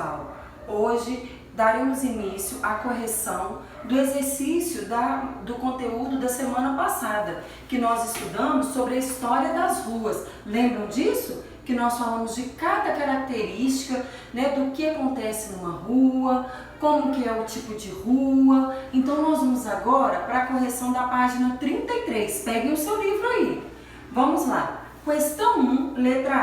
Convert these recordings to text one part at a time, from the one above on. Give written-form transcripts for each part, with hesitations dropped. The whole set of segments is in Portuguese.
pessoal, hoje daremos início à correção do exercício do conteúdo da semana passada, que nós estudamos sobre a história das ruas. Lembram disso? Que nós falamos de cada característica, né, do que acontece numa rua, como que é o tipo de rua. Então nós vamos agora para a correção da página 33. Peguem o seu livro aí. Vamos lá. Questão 1, letra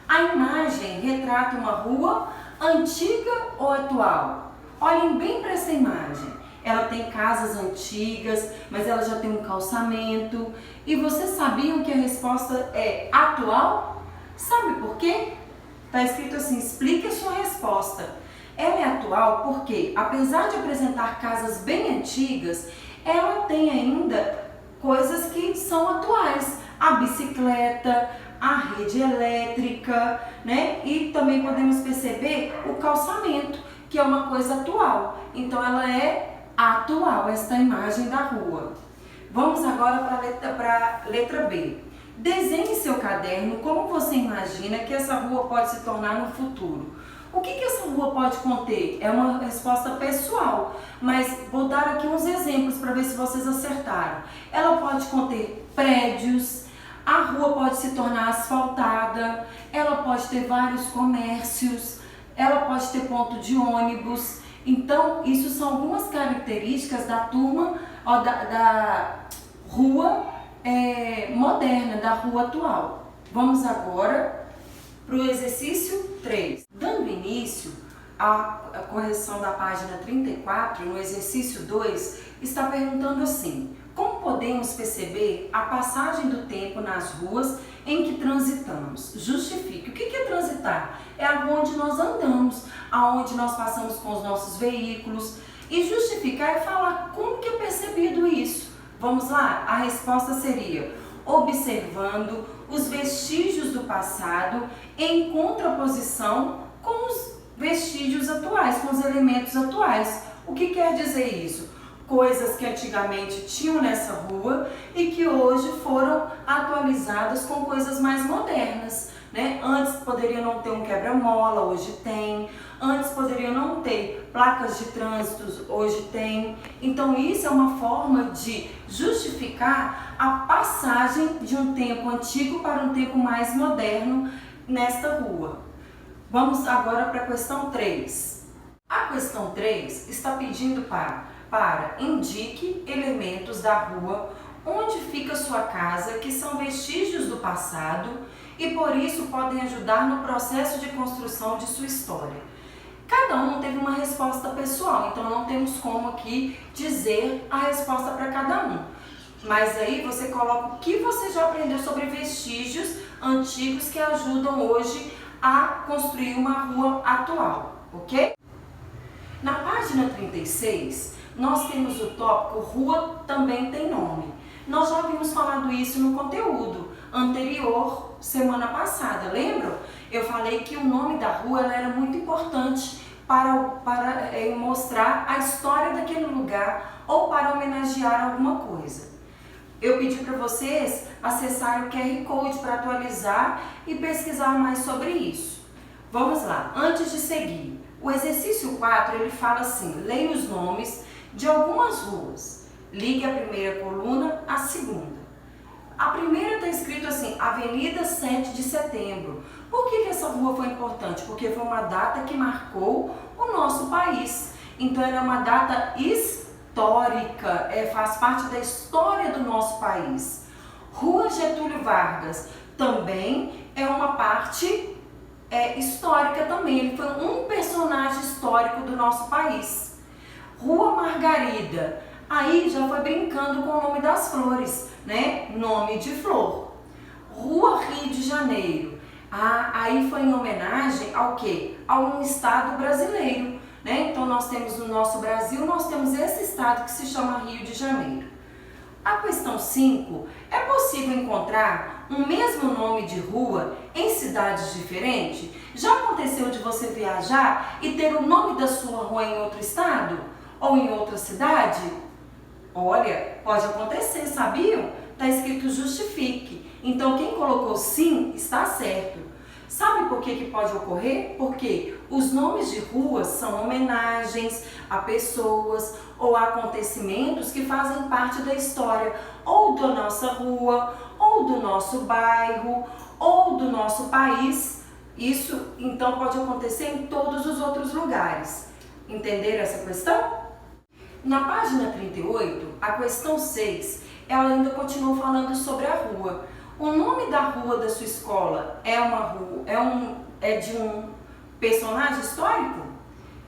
A. A imagem retrata uma rua antiga ou atual? Olhem bem para essa imagem. Ela tem casas antigas, mas ela já tem um calçamento. E vocês sabiam que a resposta é atual? Sabe por quê? Está escrito assim, explique a sua resposta. Ela é atual porque, apesar de apresentar casas bem antigas, ela tem ainda coisas que são atuais. A bicicleta, a rede elétrica, né? E também podemos perceber o calçamento, que é uma coisa atual. Então ela é atual, esta imagem da rua. Vamos agora para a letra B. Desenhe em seu caderno como você imagina que essa rua pode se tornar no futuro. O que essa rua pode conter? É uma resposta pessoal, mas vou dar aqui uns exemplos para ver se vocês acertaram. Ela pode conter prédios, a rua pode se tornar asfaltada, ela pode ter vários comércios, ela pode ter ponto de ônibus. Então, isso são algumas características da turma, da rua moderna, da rua atual. Vamos agora para o exercício 3. Dando início à correção da página 34, no exercício 2, está perguntando assim: como podemos perceber a passagem do tempo nas ruas em que transitamos? Justifique. O que é transitar? É a rua onde nós andamos, aonde nós passamos com os nossos veículos. E justificar é falar como que é percebido isso. Vamos lá? A resposta seria observando os vestígios do passado em contraposição com os vestígios atuais, com os elementos atuais. O que quer dizer isso? Coisas que antigamente tinham nessa rua e que hoje foram atualizadas com coisas mais modernas, né? Antes poderia não ter um quebra-mola, hoje tem. Antes poderia não ter placas de trânsito, hoje tem. Então isso é uma forma de justificar a passagem de um tempo antigo para um tempo mais moderno nesta rua. Vamos agora para a questão 3. A questão 3 está pedindo para indique elementos da rua onde fica sua casa que são vestígios do passado e por isso podem ajudar no processo de construção de sua história. Cada um teve uma resposta pessoal, então não temos como aqui dizer a resposta para cada um. Mas aí você coloca o que você já aprendeu sobre vestígios antigos que ajudam hoje a construir uma rua atual, ok? Na página 36, nós temos o tópico Rua Também Tem Nome. Nós já havíamos falado isso no conteúdo anterior, semana passada, lembram? Eu falei que o nome da rua era muito importante para mostrar a história daquele lugar ou para homenagear alguma coisa. Eu pedi para vocês acessarem o QR Code para atualizar e pesquisar mais sobre isso. Vamos lá, antes de seguir, o exercício 4 ele fala assim: leia os nomes de algumas ruas, ligue a primeira coluna à segunda. A primeira está escrito assim, Avenida 7 de Setembro. Por que essa rua foi importante? Porque foi uma data que marcou o nosso país. Então ela é uma data histórica, faz parte da história do nosso país. Rua Getúlio Vargas também é uma parte histórica também. Ele foi um personagem histórico do nosso país. Rua Margarida, aí já foi brincando com o nome das flores, né? Nome de flor. Rua Rio de Janeiro, aí foi em homenagem ao quê? A um estado brasileiro, né? Então nós temos no nosso Brasil, nós temos esse estado que se chama Rio de Janeiro. A questão 5, é possível encontrar um mesmo nome de rua em cidades diferentes? Já aconteceu de você viajar e ter o nome da sua rua em outro estado? Ou em outra cidade? Olha, pode acontecer, sabiam? Está escrito justifique. Então quem colocou sim está certo. Sabe por que pode ocorrer? Porque os nomes de ruas são homenagens a pessoas ou a acontecimentos que fazem parte da história ou da nossa rua, ou do nosso bairro, ou do nosso país. Isso então pode acontecer em todos os outros lugares. Entenderam essa questão? Na página 38, a questão 6, ela ainda continua falando sobre a rua. O nome da rua da sua escola é de um personagem histórico?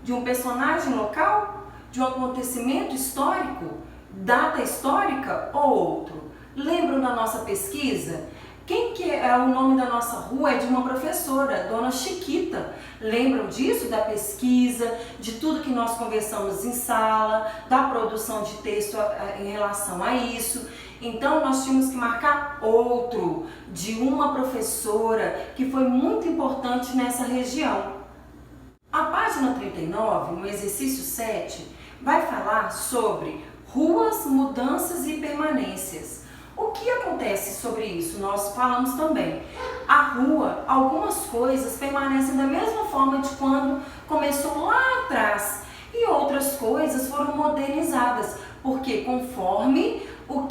De um personagem local? De um acontecimento histórico? Data histórica ou outro? Lembram da nossa pesquisa? Quem que é o nome da nossa rua? É de uma professora, Dona Chiquita. Lembram disso? Da pesquisa, de tudo que nós conversamos em sala, da produção de texto em relação a isso. Então nós tínhamos que marcar outro, de uma professora que foi muito importante nessa região. A página 39, no exercício 7, vai falar sobre ruas, mudanças e permanências. O que acontece sobre isso? Nós falamos também. A rua, algumas coisas permanecem da mesma forma de quando começou lá atrás e outras coisas foram modernizadas, porque conforme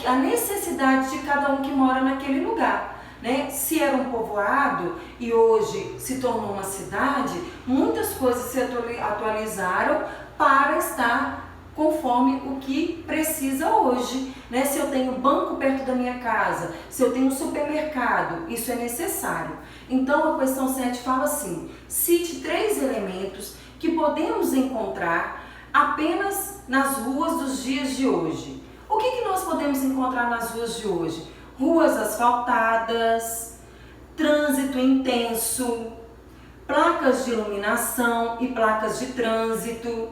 a necessidade de cada um que mora naquele lugar, né? Se era um povoado e hoje se tornou uma cidade, muitas coisas se atualizaram para estar conforme o que precisa hoje, né? Se eu tenho banco perto da minha casa, se eu tenho um supermercado, isso é necessário. Então a questão 7 fala assim: cite 3 elementos que podemos encontrar apenas nas ruas dos dias de hoje. O que nós podemos encontrar nas ruas de hoje? Ruas asfaltadas, trânsito intenso, placas de iluminação e placas de trânsito,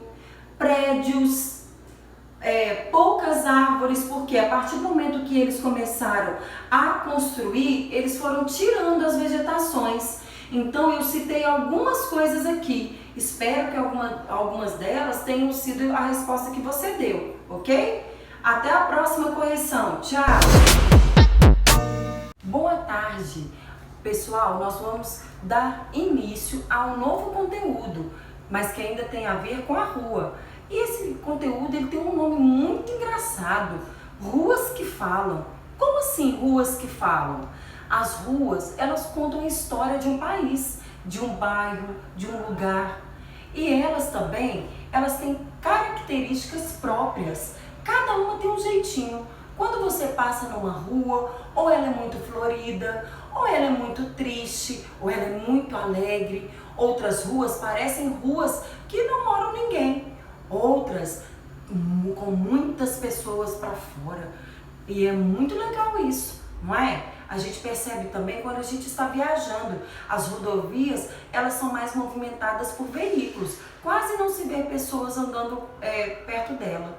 prédios, poucas árvores, porque a partir do momento que eles começaram a construir, eles foram tirando as vegetações. Então eu citei algumas coisas aqui, espero que algumas delas tenham sido a resposta que você deu, ok? Até a próxima correção, tchau! Boa tarde, pessoal, nós vamos dar início a um novo conteúdo, mas que ainda tem a ver com a rua. E esse conteúdo ele tem um nome muito engraçado, Ruas que Falam. Como assim ruas que falam? As ruas, elas contam a história de um país, de um bairro, de um lugar. E elas também, elas têm características próprias. Cada uma tem um jeitinho. Quando você passa numa rua, ou ela é muito florida, ou ela é muito triste, ou ela é muito alegre. Outras ruas parecem ruas que não moram ninguém. Outras com muitas pessoas para fora. E é muito legal isso, não é? A gente percebe também quando a gente está viajando. As rodovias, elas são mais movimentadas por veículos. Quase não se vê pessoas andando perto dela.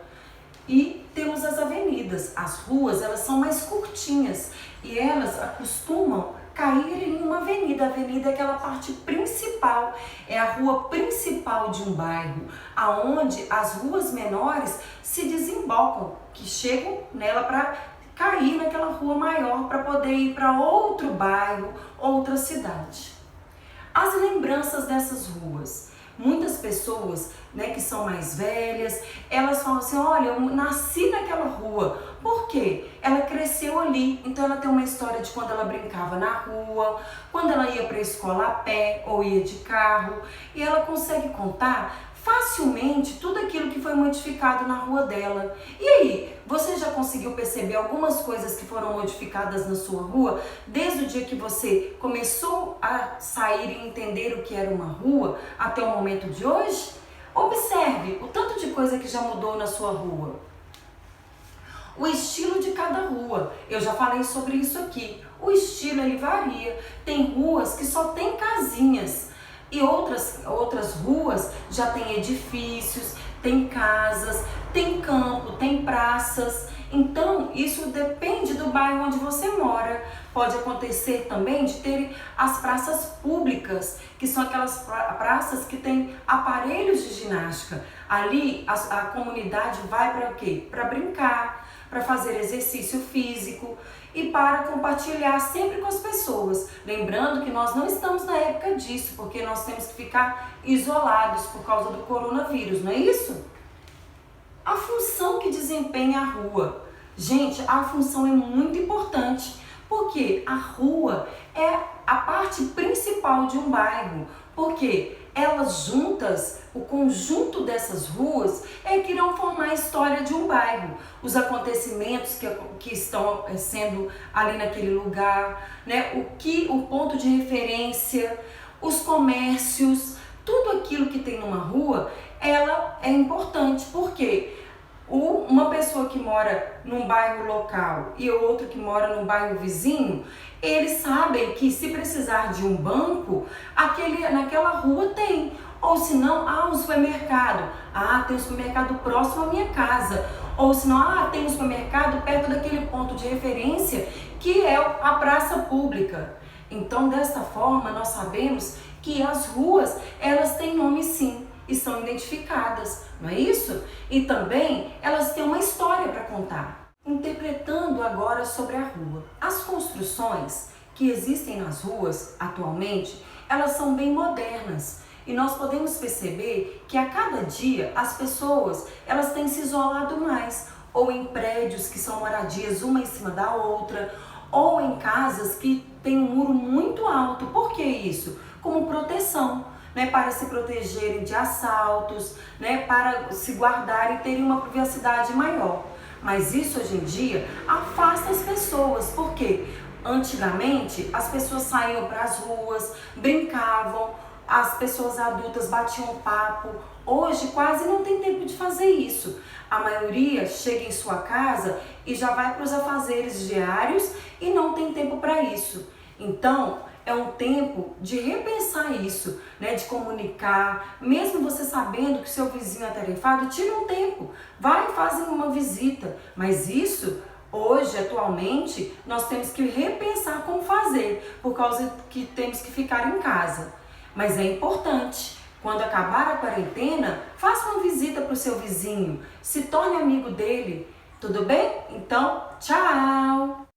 E temos as avenidas. As ruas, elas são mais curtinhas e elas acostumam cair em uma avenida. A avenida é aquela parte principal, é a rua principal de um bairro, aonde as ruas menores se desembocam, que chegam nela para cair naquela rua maior para poder ir para outro bairro, outra cidade. As lembranças dessas ruas. Muitas pessoas, né, que são mais velhas, elas falam assim: olha, eu nasci naquela rua. Por quê? Ela cresceu ali, então ela tem uma história de quando ela brincava na rua, quando ela ia para a escola a pé ou ia de carro, e ela consegue contar facilmente tudo aquilo que foi modificado na rua dela. E aí, você já conseguiu perceber algumas coisas que foram modificadas na sua rua desde o dia que você começou a sair e entender o que era uma rua até o momento de hoje? Observe o tanto de coisa que já mudou na sua rua. O estilo de cada rua, eu já falei sobre isso aqui. O estilo ele varia. Tem ruas que só tem casinhas. E outras ruas já tem edifícios, tem casas, tem campo, tem praças. Então, isso depende do bairro onde você mora. Pode acontecer também de ter as praças públicas, que são aquelas praças que têm aparelhos de ginástica. Ali, a comunidade vai para o quê? Para brincar, para fazer exercício físico e para compartilhar sempre com as pessoas. Lembrando que nós não estamos na época disso, porque nós temos que ficar isolados por causa do coronavírus, não é isso? A função que desempenha a rua. Gente, a função é muito importante, porque a rua é a parte principal de um bairro, porque elas juntas, o conjunto dessas ruas é que irão formar a história de um bairro, os acontecimentos que estão sendo ali naquele lugar, né? O ponto de referência, os comércios, tudo aquilo que tem numa rua, ela é importante, porque uma pessoa que mora num bairro local e outro que mora num bairro vizinho, eles sabem que se precisar de um banco, naquela rua tem. Ou se não, um supermercado. Tem um supermercado próximo à minha casa. Ou se não, tem um supermercado perto daquele ponto de referência que é a praça pública. Então, desta forma, nós sabemos que as ruas, elas têm nome sim e são identificadas, não é isso? E também elas têm uma história para contar. Interpretando agora sobre a rua. As construções que existem nas ruas atualmente, elas são bem modernas. E nós podemos perceber que a cada dia as pessoas, elas têm se isolado mais, ou em prédios que são moradias uma em cima da outra, ou em casas que têm um muro muito alto. Por que isso? Como proteção, né, para se protegerem de assaltos, né, para se guardar e terem uma privacidade maior. Mas isso hoje em dia afasta as pessoas, porque antigamente as pessoas saíam para as ruas, brincavam, as pessoas adultas batiam papo. Hoje quase não tem tempo de fazer isso. A maioria chega em sua casa e já vai para os afazeres diários e não tem tempo para isso. Então, é um tempo de repensar isso, né? De comunicar, mesmo você sabendo que seu vizinho é atarefado, tira um tempo, vai e faz uma visita. Mas isso, hoje, atualmente, nós temos que repensar como fazer, por causa que temos que ficar em casa. Mas é importante, quando acabar a quarentena, faça uma visita para o seu vizinho, se torne amigo dele, tudo bem? Então, tchau!